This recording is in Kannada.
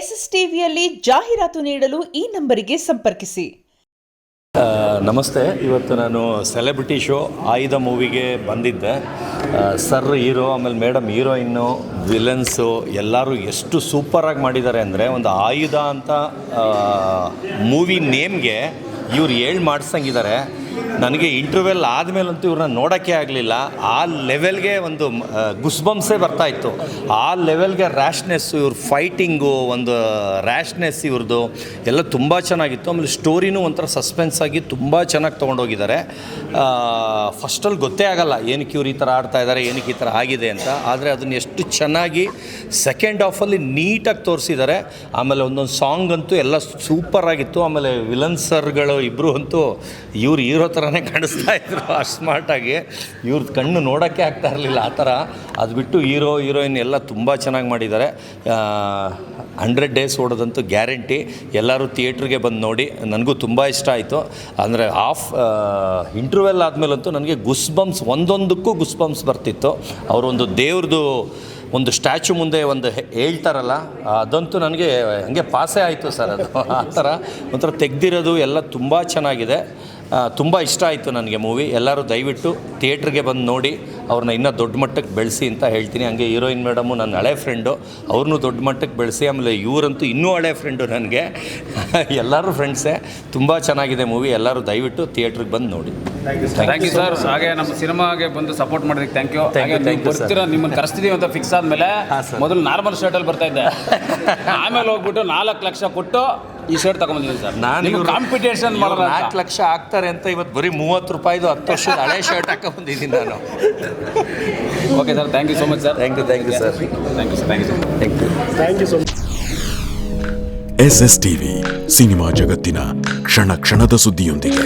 SSTVಯಲ್ಲಿ ಜಾಹೀರಾತು ನೀಡಲು ಈ ನಂಬರಿಗೆ ಸಂಪರ್ಕಿಸಿ. ನಮಸ್ತೆ. ಇವತ್ತು ನಾನು ಸೆಲೆಬ್ರಿಟಿ ಶೋ ಆಯುಧ ಮೂವಿಗೆ ಬಂದಿದ್ದೆ. ಸರ್ ಹೀರೋ, ಆಮೇಲೆ ಮೇಡಮ್ ಹೀರೋಯಿನ್ನು, ವಿಲನ್ಸು ಎಲ್ಲರೂ ಎಷ್ಟು ಸೂಪರಾಗಿ ಮಾಡಿದ್ದಾರೆ ಅಂದರೆ, ಒಂದು ಆಯುಧ ಅಂತ ಮೂವಿ ನೇಮ್ಗೆ ಇವ್ರು ಮಾಡಿಸಂಗಿದ್ದಾರೆ. ನನಗೆ ಇಂಟರ್ವೆಲ್ ಆದಮೇಲಂತೂ ಇವ್ರನ್ನ ನೋಡೋಕ್ಕೆ ಆಗಲಿಲ್ಲ. ಆ ಲೆವೆಲ್ಗೆ ಒಂದು ಗುಸ್ಬಂಸೇ ಬರ್ತಾಯಿತ್ತು. ಆ ಲೆವೆಲ್ಗೆ ರ್ಯಾಶ್ನೆಸ್ಸು, ಇವ್ರ ಫೈಟಿಂಗು, ಒಂದು ರ್ಯಾಶ್ನೆಸ್ ಇವ್ರದ್ದು ಎಲ್ಲ ತುಂಬ ಚೆನ್ನಾಗಿತ್ತು. ಆಮೇಲೆ ಸ್ಟೋರಿನೂ ಒಂಥರ ಸಸ್ಪೆನ್ಸ್ ಆಗಿ ತುಂಬ ಚೆನ್ನಾಗಿ ತೊಗೊಂಡೋಗಿದ್ದಾರೆ. ಫಸ್ಟಲ್ಲಿ ಗೊತ್ತೇ ಆಗಲ್ಲ ಏನಕ್ಕೆ ಇವ್ರು ಈ ಥರ ಆಡ್ತಾಯಿದ್ದಾರೆ, ಏನಕ್ಕೆ ಈ ಥರ ಆಗಿದೆ ಅಂತ. ಆದರೆ ಅದನ್ನು ಎಷ್ಟು ಚೆನ್ನಾಗಿ ಸೆಕೆಂಡ್ ಹಾಫಲ್ಲಿ ನೀಟಾಗಿ ತೋರಿಸಿದ್ದಾರೆ. ಆಮೇಲೆ ಒಂದೊಂದು ಸಾಂಗ್ ಅಂತೂ ಎಲ್ಲ ಸೂಪರಾಗಿತ್ತು. ಆಮೇಲೆ ವಿಲನ್ ಸರ್ಗಳು ಇಬ್ಬರು ಅಂತೂ ಇವ್ರು ಹೀರೋ ಥರನೇ ಕಾಣಿಸ್ತಾ ಇದ್ರು, ಅಷ್ಟು ಸ್ಮಾರ್ಟಾಗಿ. ಇವ್ರದ್ದು ಕಣ್ಣು ನೋಡೋಕ್ಕೆ ಆಗ್ತಾ ಇರಲಿಲ್ಲ ಆ ಥರ. ಅದು ಬಿಟ್ಟು ಹೀರೋಯಿನ್ ಎಲ್ಲ ತುಂಬ ಚೆನ್ನಾಗಿ ಮಾಡಿದ್ದಾರೆ. 100 ಡೇಸ್ ಓಡೋದಂತೂ ಗ್ಯಾರಂಟಿ. ಎಲ್ಲರೂ ಥಿಯೇಟ್ರಿಗೆ ಬಂದು ನೋಡಿ. ನನಗೂ ತುಂಬ ಇಷ್ಟ ಆಯಿತು. ಅಂದರೆ ಇಂಟರ್ವೆಲ್ ಆದಮೇಲಂತೂ ನನಗೆ ಒಂದೊಂದಕ್ಕೂ ಗುಸ್ಬಂಪ್ಸ್ ಬರ್ತಿತ್ತು. ಅವರೊಂದು ದೇವ್ರದ್ದು ಒಂದು ಸ್ಟ್ಯಾಚು ಮುಂದೆ ಒಂದು ಹೇಳ್ತಾರಲ್ಲ, ಅದಂತೂ ನನಗೆ ಹಂಗೆ ಪಾಸೇ ಆಯಿತು ಸರ್. ಅದು ಆ ಥರ ಒಂಥರ ತೆಗ್ದಿರೋದು ಎಲ್ಲ ತುಂಬ ಚೆನ್ನಾಗಿದೆ. ತುಂಬ ಇಷ್ಟ ಆಯಿತು ನನಗೆ ಮೂವಿ. ಎಲ್ಲರೂ ದಯವಿಟ್ಟು ಥಿಯೇಟ್ರಿಗೆ ಬಂದು ನೋಡಿ, ಅವ್ರನ್ನ ಇನ್ನೂ ದೊಡ್ಡ ಮಟ್ಟಕ್ಕೆ ಬೆಳೆಸಿ ಅಂತ ಹೇಳ್ತೀನಿ. ಹಂಗೆ ಹೀರೋಯಿನ್ ಮೇಡಮು ನನ್ನ ಹಳೆ ಫ್ರೆಂಡು, ಅವ್ರನ್ನೂ ದೊಡ್ಡ ಮಟ್ಟಕ್ಕೆ ಬೆಳೆಸಿ. ಆಮೇಲೆ ಇವರಂತೂ ಇನ್ನೂ ಹಳೆ ಫ್ರೆಂಡು ನನಗೆ. ಎಲ್ಲರೂ ಫ್ರೆಂಡ್ಸೇ. ತುಂಬ ಚೆನ್ನಾಗಿದೆ ಮೂವಿ. ಎಲ್ಲರೂ ದಯವಿಟ್ಟು ಥಿಯೇಟ್ರಿಗೆ ಬಂದು ನೋಡಿ. Thank you sir. ಹಾಗೆ ನಮ್ಮ ಸಿನಿಮಾಗೆ ಬಂದು ಸಪೋರ್ಟ್ ಮಾಡೋದಕ್ಕೆ ಥ್ಯಾಂಕ್ ಯು. ಬರ್ತೀರಾ, ನಿಮ್ಮನ್ನು ಕರೆಸ್ತಿದ್ದೀವಿ ಅಂತ ಫಿಕ್ಸ್ ಆದಮೇಲೆ ಮೊದಲು ನಾರ್ಮಲ್ ಶರ್ಟಲ್ಲಿ ಬರ್ತಾ ಇದ್ದೆ. ಆಮೇಲೆ ಹೋಗ್ಬಿಟ್ಟು 4 ಲಕ್ಷ ಕೊಟ್ಟು ಈ ಶರ್ಟ್ ತಗೊಂಡ್ಬಂದಿದ್ದೀನಿ ಸರ್. ನಾನು ಕಾಂಪಿಟೇಷನ್ ಮಾಡೋದು 4 ಲಕ್ಷ ಆಗ್ತಾರೆ ಅಂತ ಇವತ್ತು ಬರೀ 30 ರೂಪಾಯಿದು 10 ವರ್ಷದ ಹಳೆ ಶರ್ಟ್ ಹಾಕೊಂಡ್ಬಂದಿದ್ದೀನಿ ನಾನು. Okay sir, thank you so much sir. Thank you sir. Thank you so much. SSTV cinema ಜಗತ್ತಿನ ಕ್ಷಣ ಕ್ಷಣದ ಸುದ್ದಿಯೊಂದಿಗೆ.